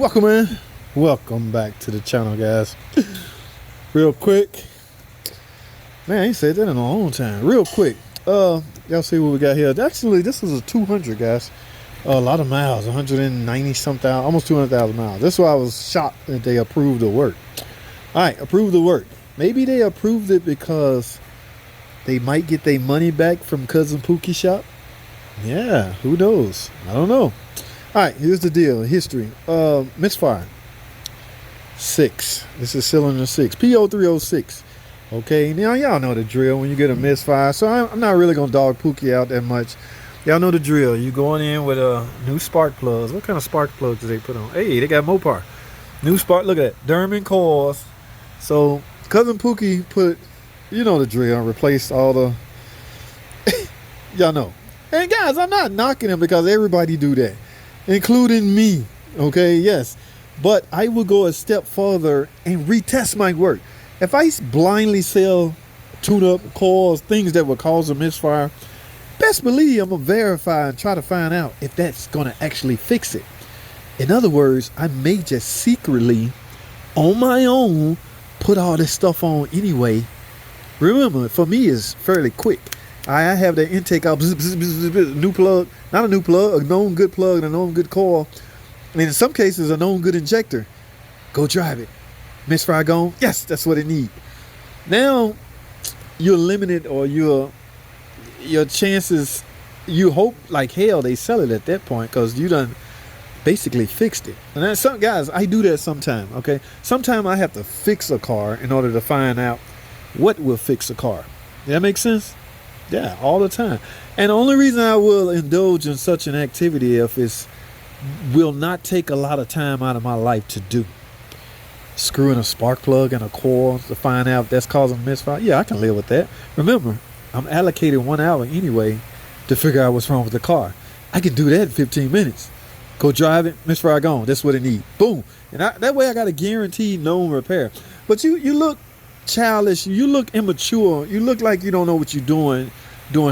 Welcome in. Welcome back to the channel, guys. Real quick. Man, I ain't said that in a long time. Real quick. Y'all see what we got here. Actually, this is a 200, guys. A lot of miles, 190 something, almost 200,000 miles. That's why I was shocked that they approved the work. All right, approved the work. Maybe they approved it because they might get their money back from Cousin Pookie shop. Yeah, who knows? I don't know. All right, here's the deal. History. Misfire 6. This is cylinder 6. PO306. Okay, now y'all know the drill when you get a misfire. So I'm not really gonna dog Pookie out that much. Y'all know the drill. You going in with a new spark plugs. What kind of spark plugs do they put on? Hey, they got Mopar. New spark. Look at that. Derman coils. So Cousin Pookie put, you know the drill. Replaced all the. Y'all know. And guys, I'm not knocking him because everybody do that, including me. Okay, yes. But I will go a step further and retest my work. If I blindly sell tune-up coils, things that would cause a misfire, best believe I'm going to verify and try to find out if that's going to actually fix it. In other words, I may just secretly, on my own, put all this stuff on anyway. Remember, for me, it's fairly quick. I have the intake out, new plug, not a new plug, a known good plug and a known good coil. And in some cases, a known good injector. Go drive it. Misfire gone? Yes, that's what it needs. Now, you're limited, or your chances, you hope like hell they sell it at that point because you done basically fixed it. And then some guys, I do that sometime, okay? Sometimes I have to fix a car in order to find out what will fix a car. Does that make sense? Yeah, all the time. And the only reason I will indulge in such an activity if it will not take a lot of time out of my life to do. Screwing a spark plug and a coil to find out if that's causing misfire. Yeah, I can live with that. Remember, I'm allocated 1 hour anyway to figure out what's wrong with the car. I can do that in 15 minutes. Go drive it, misfire gone. That's what it needs. Boom. And that way I got a guaranteed known repair. But you look childish. You look immature. You look like you don't know what you're doing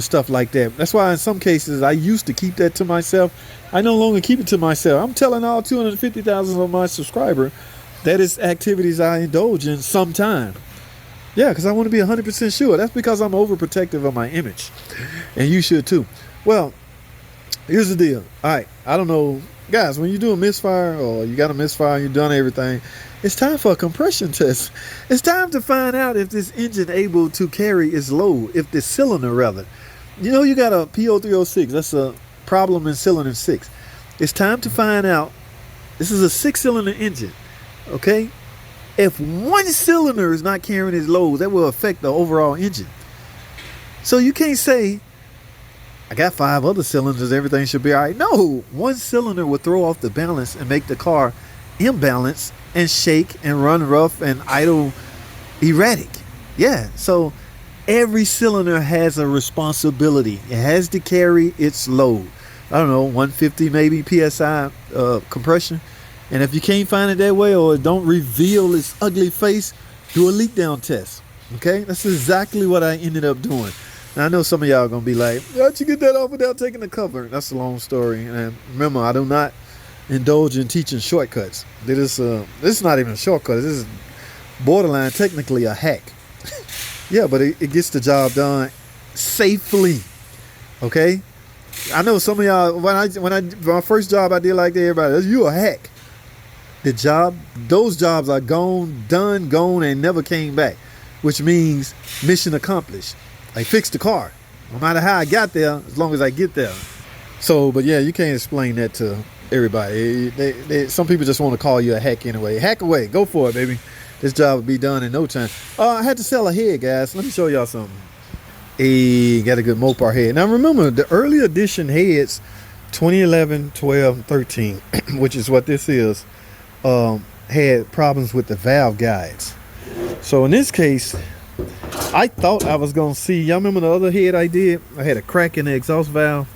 stuff like that. That's why in some cases I used to keep that to myself. I no longer keep it to myself. I'm telling all 250,000 of my subscribers that is activities I indulge in sometime. Yeah, because I want to be 100% sure. That's because I'm overprotective of my image. And you should too. Well, here's the deal. All right, I don't know. Guys, when you do a misfire or you got a misfire and you've done everything, it's time for a compression test. It's time to find out if this engine able to carry its load, if the cylinder rather. You know you got a PO306. That's a problem in cylinder 6. It's time to find out. This is a 6-cylinder engine. Okay, if one cylinder is not carrying its load, that will affect the overall engine. So you can't say, I got 5 other cylinders, everything should be all right. No, one cylinder will throw off the balance and make the car imbalanced and shake and run rough and idle erratic. Yeah, so every cylinder has a responsibility. It has to carry its load. I don't know, 150 maybe PSI compression. And if you can't find it that way, or don't reveal its ugly face, do a leak down test. Okay, that's exactly what I ended up doing. Now, I know some of y'all are gonna be like, how'd you get that off without taking the cover? That's a long story. And remember, I do not indulge in teaching shortcuts. This is not even a shortcut. This is borderline technically a hack. Yeah, but it gets the job done safely. Okay, I know some of y'all, my first job I did like that, everybody, you a hack. Those jobs are gone, and never came back, which means mission accomplished. I fixed the car, no matter how I got there, as long as I get there. So, but yeah, you can't explain that to everybody. Some people just want to call you a hack anyway. Hack away, go for it, baby. This job will be done in no time. I had to sell a head, guys. Let me show y'all something. Hey, got a good Mopar head. Now remember, the early edition heads, 2011, 12, 13, which is what this is, had problems with the valve guides. So in this case, I thought I was gonna see, y'all remember the other head I did? I had a crack in the exhaust valve.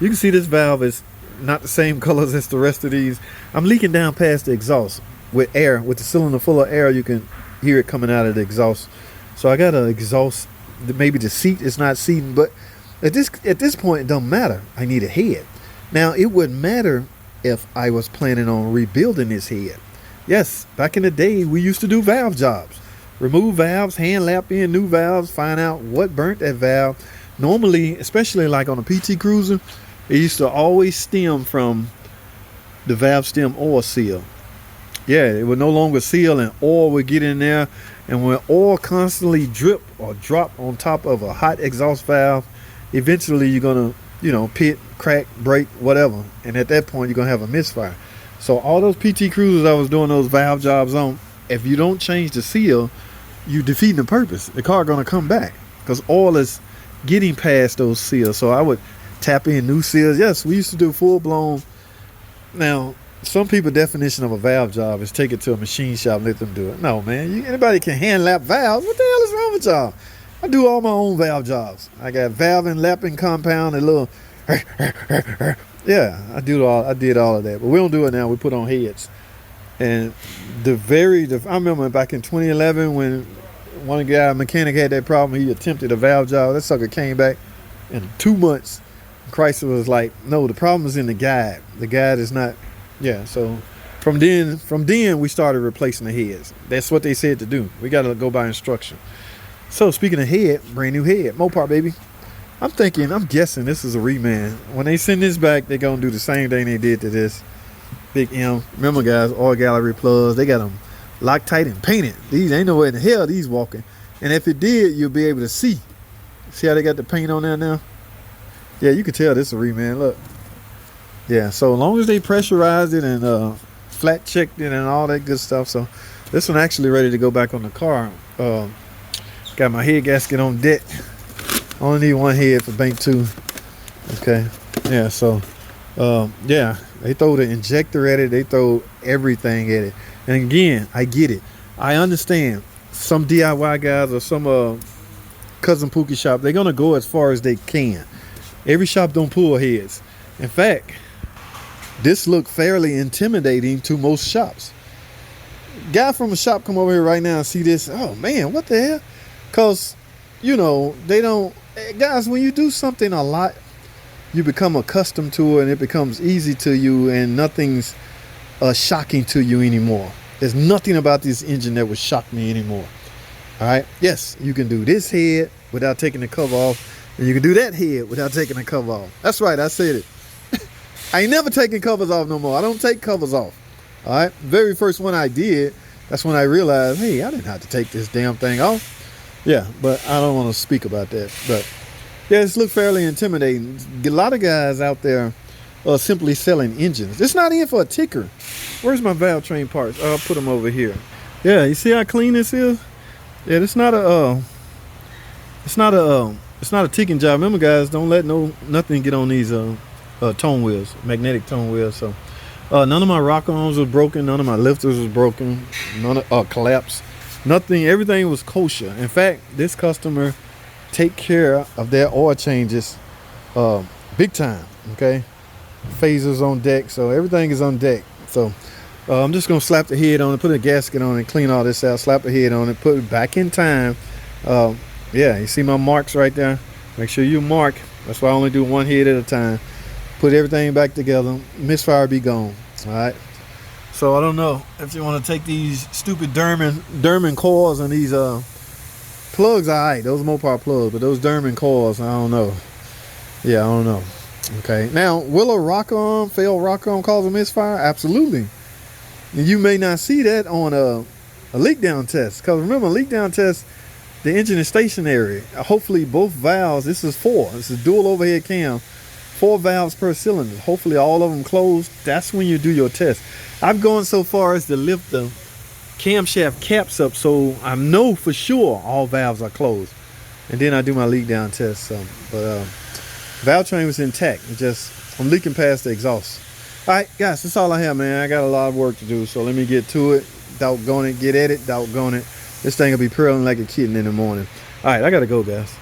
You can see this valve is not the same colors as the rest of these. I'm leaking down past the exhaust with air, with the cylinder full of air. You can hear it coming out of the exhaust. So I got an exhaust, maybe the seat is not seating, but at this point it don't matter. I need a head. Now it wouldn't matter if I was planning on rebuilding this head. Yes, back in the day, we used to do valve jobs. Remove valves, hand lap in new valves, find out what burnt that valve. Normally, especially like on a PT Cruiser, it used to always stem from the valve stem oil seal. Yeah, it would no longer seal and oil would get in there. And when oil constantly drip or drop on top of a hot exhaust valve, eventually you're going to, pit, crack, break, whatever. And at that point, you're going to have a misfire. So all those PT Cruisers I was doing those valve jobs on, if you don't change the seal, you defeating the purpose. The car going to come back because oil is getting past those seals. So I would tap in new seals. Yes, we used to do full-blown. Now, some people's definition of a valve job is take it to a machine shop and let them do it. No, man. Anybody can hand lap valves. What the hell is wrong with y'all? I do all my own valve jobs. I got valve and lapping compound and little... Yeah, I did all of that. But we don't do it now. We put on heads. And I remember back in 2011 when one guy, mechanic, had that problem. He attempted a valve job. That sucker came back in 2 months. Chrysler was like, no, the problem is in the guide. The guide is not... Yeah, so from then we started replacing the heads. That's what they said to do. We got to go by instruction. So speaking of head, brand new head, Mopar baby. I'm guessing this is a reman. When they send this back, they're gonna do the same thing they did to this Big M. Remember, guys, oil gallery plugs. They got them Loctite and painted. These ain't no way in the hell these walking. And if it did, you'll be able to see. See how they got the paint on there now? Yeah, you can tell this is a reman. Look. Yeah, so long as they pressurized it and flat checked it and all that good stuff. So this one actually ready to go back on the car. Got my head gasket on deck. Only need one head for bank 2. Okay. Yeah, so yeah, they throw the injector at it. They throw everything at it. And again, I get it. I understand some DIY guys or some cousin Pookie shop, they're gonna go as far as they can. Every shop don't pull heads. In fact, this looked fairly intimidating to most shops. Guy from a shop come over here right now and see this. Oh man, what the hell? Because, they don't, guys, when you do something a lot, you become accustomed to it and it becomes easy to you and nothing's shocking to you anymore. There's nothing about this engine that would shock me anymore. All right. Yes, you can do this head without taking the cover off, and you can do that head without taking the cover off. That's right. I said it. I ain't never taking covers off no more. I don't take covers off. All right. Very first one I did, that's when I realized, hey, I didn't have to take this damn thing off. Yeah, but I don't want to speak about that. But yeah, it's looked fairly intimidating. A lot of guys out there are simply selling engines. It's not in for a ticker. Where's my valve train parts? I'll put them over here. Yeah, you see how clean this is? Yeah, it's not a ticking job. Remember, guys, don't let nothing get on these tone wheels, magnetic tone wheels. So none of my rock arms was broken. None of my lifters was broken. None of collapsed. Nothing. Everything was kosher. In fact, this customer take care of their oil changes big time. Okay, phasers on deck, so everything is on deck. So I'm just gonna slap the head on it, put a gasket on it, clean all this out, slap the head on it, put it back in time. Yeah, you see my marks right there? Make sure you mark. That's why I only do one head at a time. Put everything back together. Misfire be gone. All right. So I don't know if you want to take these stupid Derman coils and these plugs. All right, those Mopar plugs, but those Derman coils, I don't know. Yeah, I don't know. Okay. Now, will a failed rock arm cause a misfire? Absolutely. And you may not see that on a leak down test, because remember, leak down test, the engine is stationary. Hopefully both valves, this is dual overhead cam, 4 valves per cylinder. Hopefully all of them closed. That's when you do your test. I've gone so far as to lift the camshaft caps up so I know for sure all valves are closed. And then I do my leak down test. But valve train was intact. I'm leaking past the exhaust. All right, guys, that's all I have, man. I got a lot of work to do, so let me get to it. Doggone it, get at it, doggone it. This thing will be purring like a kitten in the morning. All right, I got to go, guys.